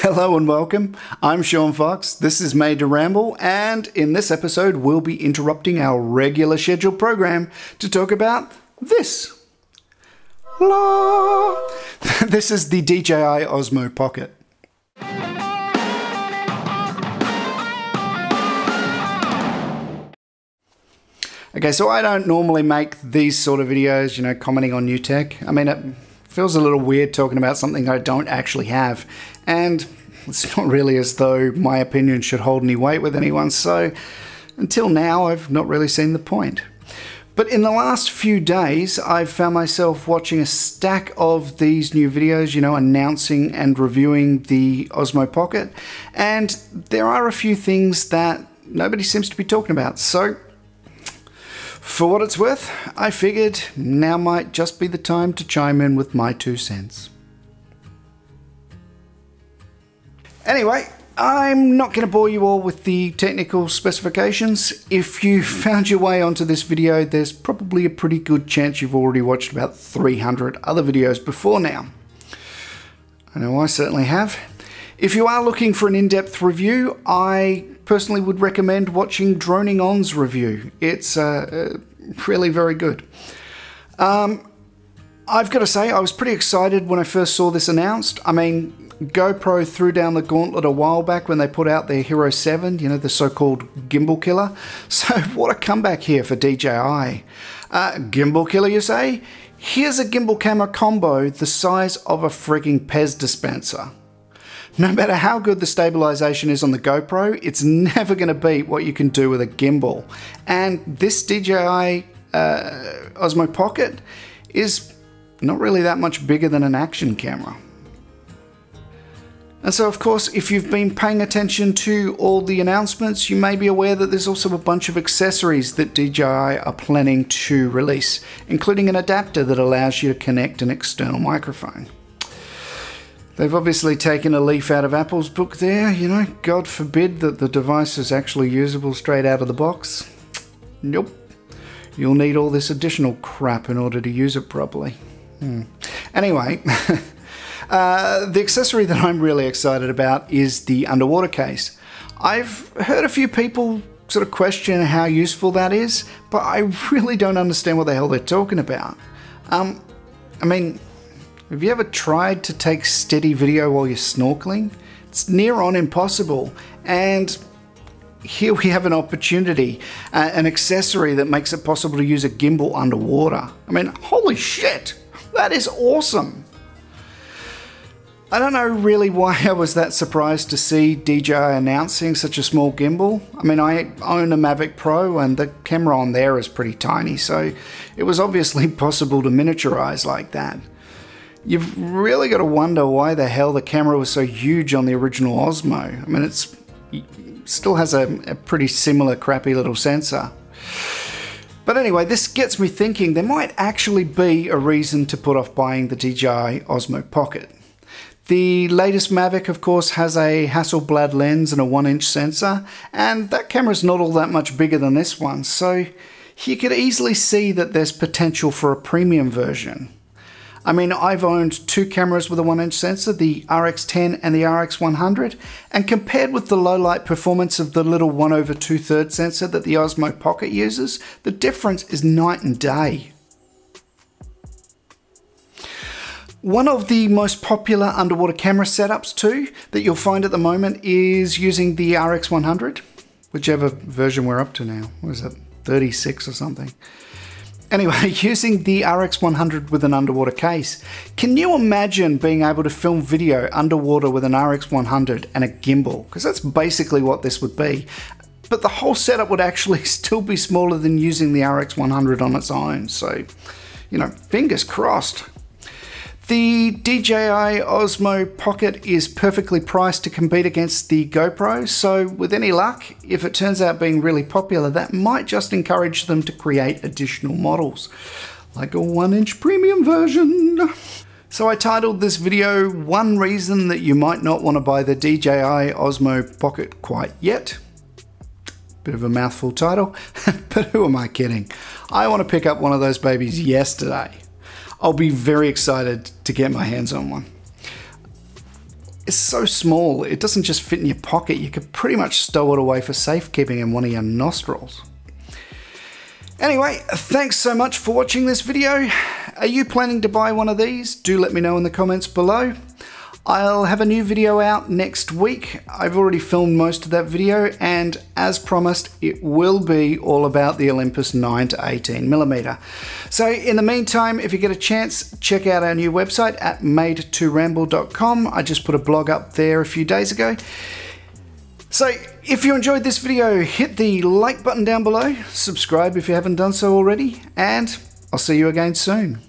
Hello and welcome. I'm Sean Fox. This is Made to Ramble, and in this episode we'll be interrupting our regular scheduled program to talk about this. La! This is the DJI Osmo Pocket. Okay, so I don't normally make these sort of videos, commenting on new tech. I mean, it feels a little weird talking about something I don't actually have, and it's not really as though my opinion should hold any weight with anyone, so until now I've not really seen the point. But in the last few days I've found myself watching a stack of these new videos, announcing and reviewing the Osmo Pocket, and there are a few things that nobody seems to be talking about, so for what it's worth, I figured now might just be the time to chime in with my 2 cents. Anyway, I'm not going to bore you all with the technical specifications. If you found your way onto this video, there's probably a pretty good chance you've already watched about 300 other videos before now. I know I certainly have. If you are looking for an in-depth review, I personally would recommend watching DroninOn's review. It's really very good. I've got to say, I was pretty excited when I first saw this announced. I mean, GoPro threw down the gauntlet a while back when they put out their Hero 7, the so-called gimbal killer. So what a comeback here for DJI. Gimbal killer, you say? Here's a gimbal camera combo the size of a frigging Pez dispenser. No matter how good the stabilization is on the GoPro, it's never going to beat what you can do with a gimbal. And this DJI Osmo Pocket is not really that much bigger than an action camera. And so, of course, if you've been paying attention to all the announcements, you may be aware that there's also a bunch of accessories that DJI are planning to release, including an adapter that allows you to connect an external microphone. They've obviously taken a leaf out of Apple's book there, God forbid that the device is actually usable straight out of the box. Nope. You'll need all this additional crap in order to use it properly. Anyway, the accessory that I'm really excited about is the underwater case. I've heard a few people sort of question how useful that is, but I really don't understand what the hell they're talking about. I mean, have you ever tried to take steady video while you're snorkeling? It's near on impossible, and here we have an opportunity, an accessory that makes it possible to use a gimbal underwater. I mean, holy shit, that is awesome. I don't know really why I was that surprised to see DJI announcing such a small gimbal. I mean, I own a Mavic Pro and the camera on there is pretty tiny, so it was obviously possible to miniaturize like that. You've really got to wonder why the hell the camera was so huge on the original Osmo. I mean, it still has a pretty similar crappy little sensor. But anyway, this gets me thinking there might actually be a reason to put off buying the DJI Osmo Pocket. The latest Mavic, of course, has a Hasselblad lens and a 1-inch sensor, and that camera's not all that much bigger than this one, so you could easily see that there's potential for a premium version. I mean, I've owned 2 cameras with a 1-inch sensor, the RX10 and the RX100, and compared with the low light performance of the little 1/2/3 sensor that the Osmo Pocket uses, the difference is night and day. One of the most popular underwater camera setups too that you'll find at the moment is using the RX100, whichever version we're up to now. What is it, 36 or something? Anyway, using the RX100 with an underwater case. Can you imagine being able to film video underwater with an RX100 and a gimbal? Because that's basically what this would be. But the whole setup would actually still be smaller than using the RX100 on its own. So, fingers crossed. The DJI Osmo Pocket is perfectly priced to compete against the GoPro, so with any luck, if it turns out being really popular, that might just encourage them to create additional models, like a 1-inch premium version. So I titled this video, "One Reason That You Might Not Want to Buy the DJI Osmo Pocket Quite Yet." Bit of a mouthful title, but who am I kidding? I want to pick up one of those babies yesterday. I'll be very excited to get my hands on one. is so small, it doesn't just fit in your pocket. You could pretty much stow it away for safekeeping in one of your nostrils. Anyway, thanks so much for watching this video. Are you planning to buy one of these? Do let me know in the comments below. I'll have a new video out next week. I've already filmed most of that video, and as promised, it will be all about the Olympus 9 to 18mm. So in the meantime, if you get a chance, check out our new website at made2ramble.com. I just put a blog up there a few days ago. So if you enjoyed this video, hit the like button down below, subscribe if you haven't done so already, and I'll see you again soon.